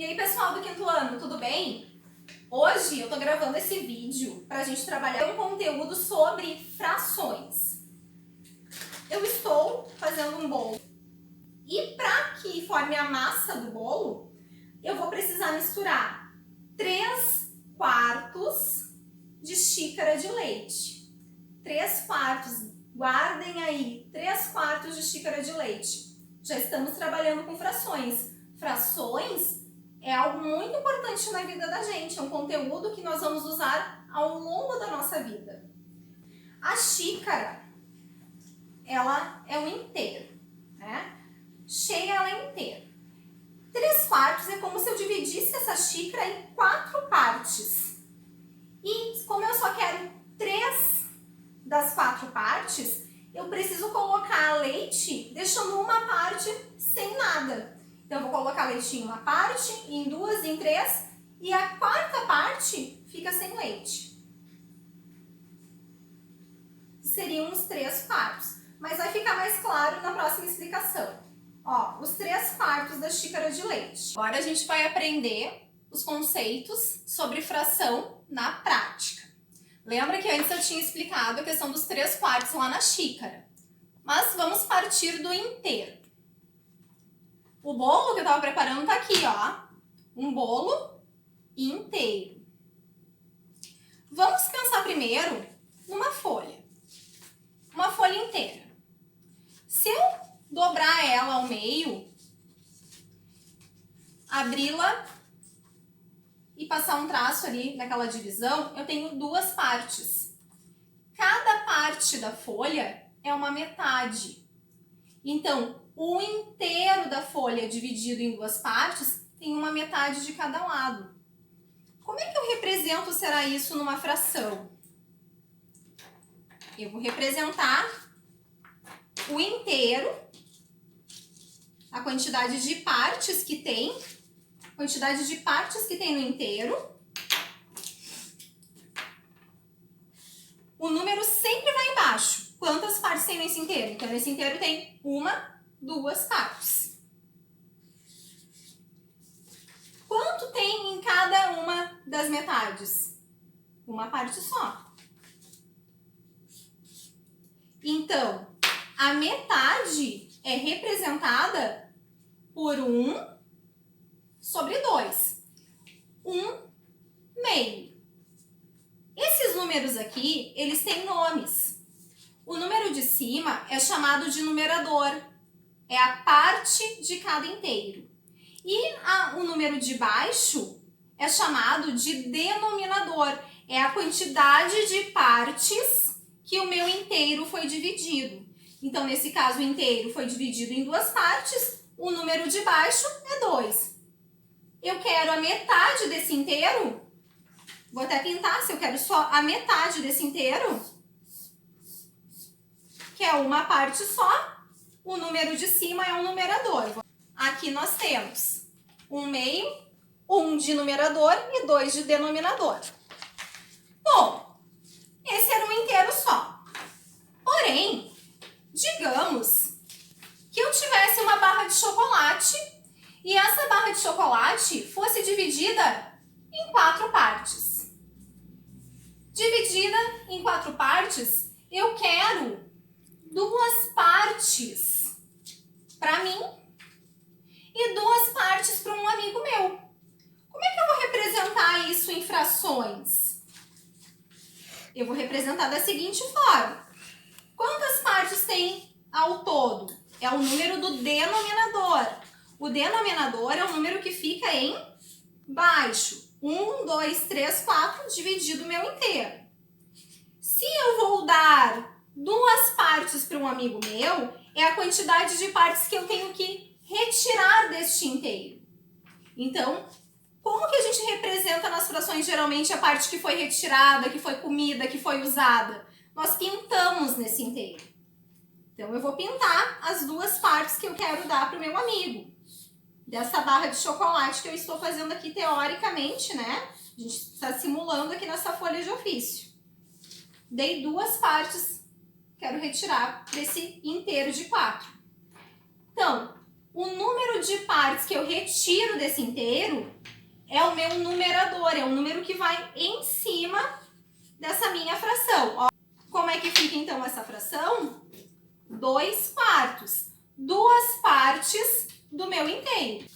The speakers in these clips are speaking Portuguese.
E aí, pessoal do quinto ano, tudo bem? Hoje eu tô gravando esse vídeo pra gente trabalhar um conteúdo sobre frações. Eu estou fazendo um bolo e para que forme a massa do bolo, eu vou precisar misturar 3/4 de xícara de leite. 3/4, guardem aí, 3/4 de xícara de leite. Já estamos trabalhando com frações. Frações é algo muito importante na vida da gente, é um conteúdo que nós vamos usar ao longo da nossa vida. A xícara, ela é um inteiro, né? Cheia, ela é inteira. 3/4 é como se eu dividisse essa xícara em 4 partes. E como eu só quero 3 das 4 partes, eu preciso colocar leite deixando uma parte sem nada. Então, eu vou colocar leite em uma parte, em duas, em três, e a quarta parte fica sem leite. Seriam os 3/4. Mas vai ficar mais claro na próxima explicação. Ó, os 3/4 da xícara de leite. Agora a gente vai aprender os conceitos sobre fração na prática. Lembra que antes eu tinha explicado a questão dos 3/4 lá na xícara. Mas vamos partir do inteiro. O bolo que eu estava preparando tá aqui, ó. Um bolo inteiro. Vamos pensar primeiro numa folha. Uma folha inteira. Se eu dobrar ela ao meio, abri-la e passar um traço ali naquela divisão, eu tenho 2 partes. Cada parte da folha é uma metade. Então, o inteiro da folha dividido em 2 partes tem uma metade de cada lado. Como é que eu represento, será isso, numa fração? Eu vou representar o inteiro, a quantidade de partes que tem, no inteiro. O número sempre vai embaixo. Quantas partes tem nesse inteiro? Então, nesse inteiro tem 1, 2 partes. Quanto tem em cada uma das metades? Uma parte só. Então, a metade é representada por 1/2. 1/2. Esses números aqui, eles têm nomes. O número de cima é chamado de numerador. É a parte de cada inteiro. E o número de baixo é chamado de denominador. É a quantidade de partes que o meu inteiro foi dividido. Então, nesse caso, o inteiro foi dividido em 2 partes. O número de baixo é 2. Eu quero a metade desse inteiro. Vou até pintar, se eu quero só a metade desse inteiro, que é uma parte só, o número de cima é um numerador. Aqui nós temos 1/2, 1 de numerador e 2 de denominador. Bom, esse era um inteiro só. Porém, digamos que eu tivesse uma barra de chocolate e essa barra de chocolate fosse dividida em 4 partes. Dividida em 4 partes, eu quero 2 partes para mim e 2 partes para um amigo meu. Como é que eu vou representar isso em frações? Eu vou representar da seguinte forma. Quantas partes tem ao todo? É o número do denominador. O denominador é o número que fica em baixo. 1, 2, 3, 4, dividido o meu inteiro. Se eu vou dar 2 partes para um amigo meu, é a quantidade de partes que eu tenho que retirar deste inteiro. Então, como que a gente representa nas frações geralmente a parte que foi retirada, que foi comida, que foi usada? Nós pintamos nesse inteiro. Então, eu vou pintar as 2 partes que eu quero dar para o meu amigo. Dessa barra de chocolate que eu estou fazendo aqui teoricamente, né? A gente está simulando aqui nessa folha de ofício. Dei 2 partes, quero retirar desse inteiro de 4. Então, O número de partes que eu retiro desse inteiro é o meu numerador, é o número que vai em cima dessa minha fração. Ó, como é que fica então essa fração? 2/4. 2 partes do meu inteiro.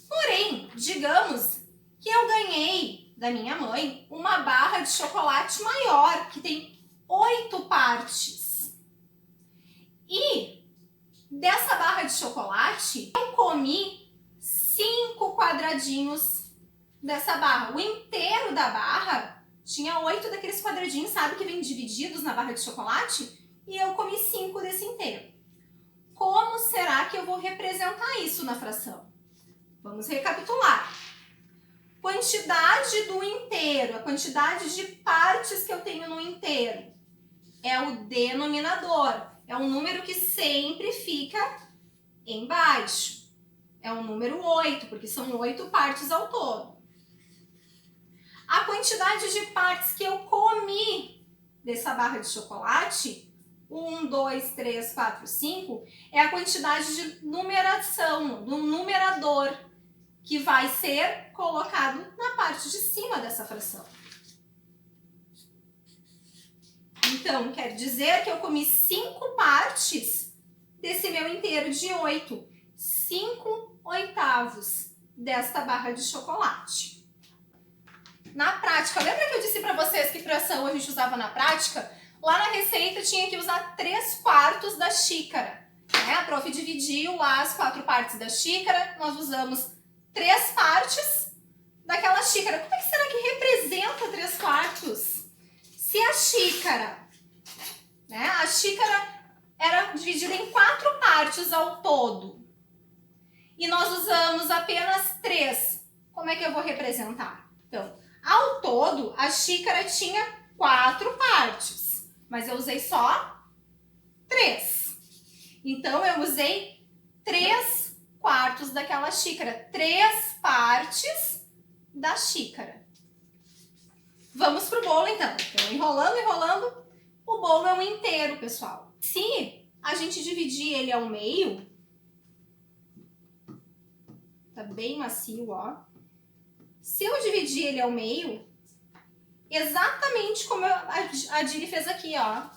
Porém, digamos que eu ganhei da minha mãe uma barra de chocolate maior, que tem 8 partes. E dessa barra de chocolate, eu comi 5 quadradinhos dessa barra. O inteiro da barra tinha 8 daqueles quadradinhos, sabe, que vem divididos na barra de chocolate? E eu comi 5 desse inteiro. Como será que eu vou representar isso na fração? Vamos recapitular. Quantidade do inteiro, a quantidade de partes que eu tenho no inteiro, é o denominador. É um número que sempre fica embaixo. É o número 8, porque são 8 partes ao todo. A quantidade de partes que eu comi dessa barra de chocolate, 1, 2, 3, 4, 5, é a quantidade de numeração, do numerador, que vai ser colocado na parte de cima dessa fração. Então, quer dizer que eu comi 5 partes desse meu inteiro de 8. 5/8 desta barra de chocolate. Na prática, lembra que eu disse para vocês que fração a gente usava na prática? Lá na receita tinha que usar 3/4 da xícara. Né? A prof dividiu lá as 4 partes da xícara, nós usamos 3 partes daquela xícara. Como é que será que representa 3/4? Se a xícara, né, a xícara era dividida em 4 partes ao todo e nós usamos apenas 3, como é que eu vou representar? Então, ao todo, a xícara tinha 4 partes, mas eu usei só 3. Então, eu usei 3/4 daquela xícara, 3 partes da xícara. Vamos pro bolo, então. Então, enrolando, o bolo é um inteiro, pessoal. Se a gente dividir ele ao meio, tá bem macio, ó. Se eu dividir ele ao meio, exatamente como a Diri fez aqui, ó.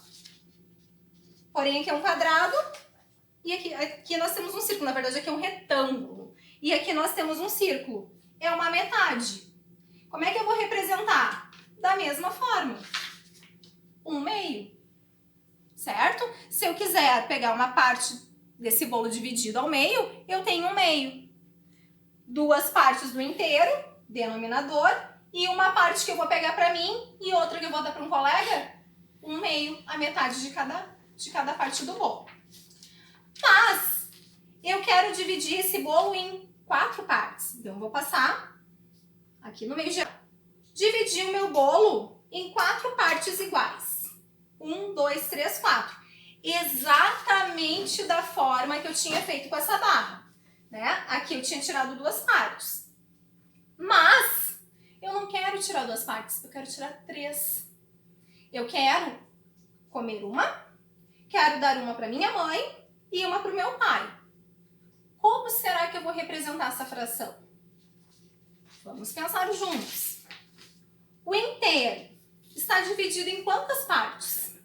Porém, aqui é um quadrado e aqui nós temos um círculo. Na verdade, aqui é um retângulo. E aqui nós temos um círculo. É uma metade. Como é que eu vou representar? Da mesma forma. 1/2. Certo? Se eu quiser pegar uma parte desse bolo dividido ao meio, eu tenho 1/2. 2 partes do inteiro, denominador, e uma parte que eu vou pegar para mim e outra que eu vou dar para um colega, 1/2, a metade de cada parte do bolo. Mas eu quero dividir esse bolo em 4 partes. Então eu vou passar aqui no meio geral. Dividir o meu bolo em 4 partes iguais. 1, 2, 3, 4. Exatamente da forma que eu tinha feito com essa barra. Né? Aqui eu tinha tirado 2 partes. Mas eu não quero tirar 2 partes, eu quero tirar 3. Eu quero comer uma, quero dar uma para minha mãe e uma para o meu pai. Como será que eu vou representar essa fração? Vamos pensar juntos. O inteiro está dividido em quantas partes?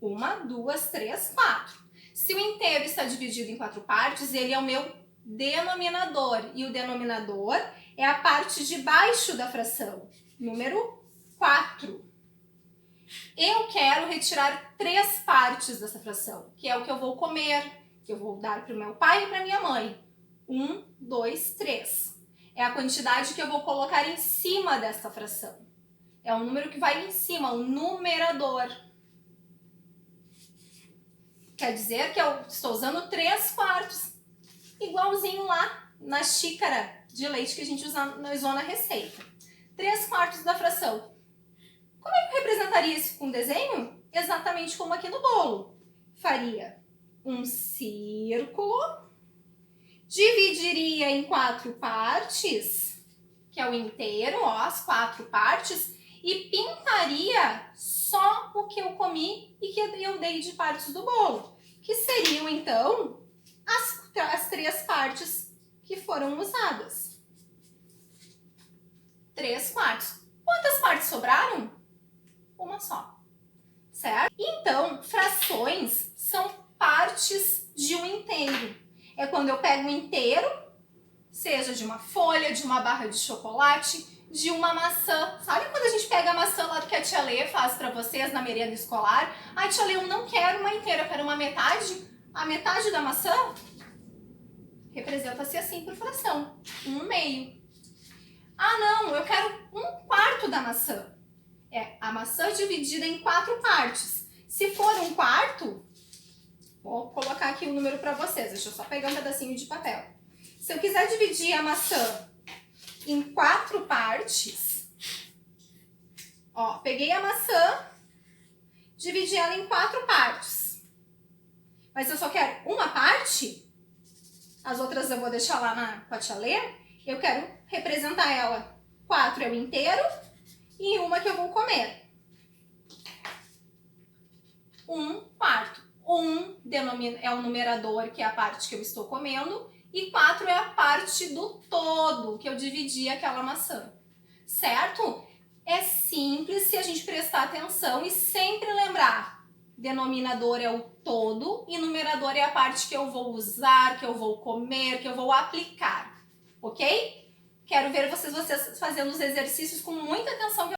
1, 2, 3, 4. Se o inteiro está dividido em 4 partes, ele é o meu denominador. E o denominador é a parte de baixo da fração, número 4. Eu quero retirar 3 partes dessa fração, que é o que eu vou comer, que eu vou dar para o meu pai e para minha mãe. 1, 2, 3. É a quantidade que eu vou colocar em cima dessa fração. É um número que vai em cima, o numerador. Quer dizer que eu estou usando 3/4, igualzinho lá na xícara de leite que a gente usou na receita. 3/4 da fração. Como é que eu representaria isso com desenho? Exatamente como aqui no bolo. Faria um círculo, dividiria em 4 partes, que é o inteiro, ó, as 4 partes, e pintaria só o que eu comi e que eu dei de partes do bolo, que seriam, então, as as 3 partes que foram usadas. 3/4. Quantas partes sobraram? Uma só, certo? Então, frações são partes de um inteiro. É quando eu pego um inteiro, seja de uma folha, de uma barra de chocolate, de uma maçã. Sabe quando a gente pega a maçã lá do que a tia Lê faz pra vocês na merenda escolar? Ah, tia Lê, eu não quero uma inteira, eu quero uma metade. A metade da maçã representa-se assim por fração, 1/2. Ah, não, eu quero 1/4 da maçã. É a maçã dividida em 4 partes. Se for 1/4, vou colocar aqui o número para vocês. Deixa eu só pegar um pedacinho de papel. Se eu quiser dividir a maçã em 4 partes, ó, peguei a maçã, dividi ela em 4 partes. Mas eu só quero uma parte, as outras eu vou deixar lá com a tia Lê, eu quero representar ela. 4 é o inteiro e uma que eu vou comer. 1/4. 1 é o numerador, que é a parte que eu estou comendo, e 4 é a parte do todo, que eu dividi aquela maçã. Certo? É simples se a gente prestar atenção e sempre lembrar. Denominador é o todo e numerador é a parte que eu vou usar, que eu vou comer, que eu vou aplicar. Ok? Quero ver vocês fazendo os exercícios com muita atenção.